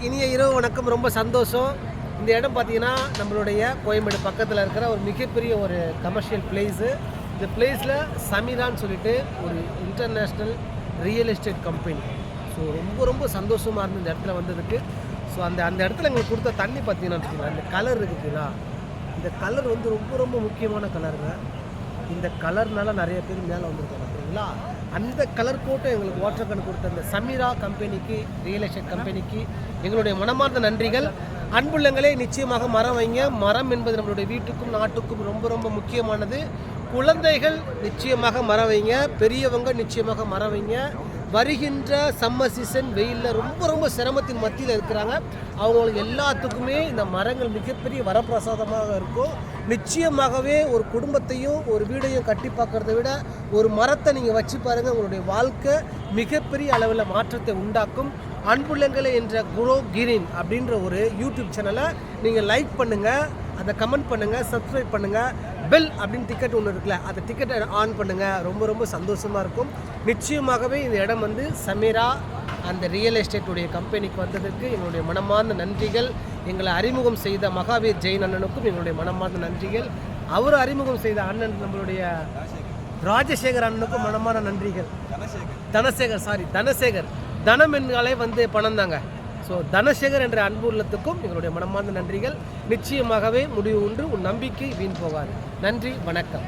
இனிய இரவு வணக்கம். ரொம்ப சந்தோஷம். இந்த இடம் பார்த்தீங்கன்னா நம்மளுடைய கோயம்பேடு பக்கத்தில் இருக்கிற ஒரு மிகப்பெரிய ஒரு கமர்ஷியல் பிளேஸு. இந்த பிளேஸில் சமீரான்னு சொல்லிட்டு ஒரு international real estate company. So ரொம்ப சந்தோஷமாக இருந்து இந்த இடத்துல வந்ததுக்கு. ஸோ அந்த இடத்துல எங்களுக்கு கொடுத்த தண்ணி பார்த்தீங்கன்னா வச்சுக்கோங்களேன், அந்த கலர் இருக்குதுங்களா, இந்த கலர் வந்து ரொம்ப முக்கியமான கலருங்க. இந்த கலர்னால நிறைய பேர் மேலே வந்திருக்காங்க பார்த்தீங்களா. அந்த கலர் போட்டு எங்களுக்கு வாட்டர் கன் கொடுத்த அந்த சமீரா கம்பெனிக்கு, ரியல் எஸ்டேட் கம்பெனிக்கு எங்களுடைய மனமார்ந்த நன்றிகள். அன்புள்ளங்களே, நிச்சயமாக மரம் வைங்க. மரம் என்பது நம்மளுடைய வீட்டுக்கும் நாட்டுக்கும் ரொம்ப முக்கியமானது. குழந்தைகள் நிச்சயமாக மரம் வைங்க, பெரியவங்க நிச்சயமாக மரம் வைங்க. வருகின்ற சம்மர் சீசன் வெயிலில் ரொம்ப சிரமத்தின் மத்தியில் இருக்கிறாங்க. அவங்களுக்கு எல்லாத்துக்குமே இந்த மரங்கள் மிகப்பெரிய வரப்பிரசாதமாக இருக்கும். நிச்சயமாகவே ஒரு குடும்பத்தையும் ஒரு வீடையும் கட்டி பார்க்குறத விட ஒரு மரத்தை நீங்கள் வச்சு பாருங்கள், உங்களுடைய வாழ்க்கை மிகப்பெரிய அளவில் மாற்றத்தை உண்டாக்கும். அன்புள்ளங்களே என்ற குரோ கிரீன் அப்படின்ற ஒரு யூடியூப் சேனலை நீங்கள் லைக் பண்ணுங்கள், அதை கமெண்ட் பண்ணுங்கள், சப்ஸ்கிரைப் பண்ணுங்கள். பெல் அப்படின்னு டிக்கெட் ஒன்று இருக்குல்ல, அந்த டிக்கெட்டை ஆன் பண்ணுங்கள். ரொம்ப சந்தோஷமாக இருக்கும். நிச்சயமாகவே இந்த இடம் வந்து சமீரா அந்த ரியல் எஸ்டேட்டுடைய கம்பெனிக்கு வந்ததுக்கு எங்களுடைய மனமார்ந்த நன்றிகள். எங்களை அறிமுகம் செய்த மகாவீர் ஜெயின் அண்ணனுக்கும் எங்களுடைய மனமார்ந்த நன்றிகள். அவர் அறிமுகம் செய்த அண்ணன் நம்மளுடைய ராஜசேகர் அண்ணனுக்கும் மனமான நன்றிகள். தனசேகர் தனம் என்றாலே வந்து பணம் தாங்க. ஸோ தனசேகர் என்ற அன்பு உள்ளத்துக்கும் எங்களுடைய மனமார்ந்த நன்றிகள். நிச்சயமாகவே முடிவு உண்டு, உன் நம்பிக்கை வீண் போகாது. நன்றி, வணக்கம்.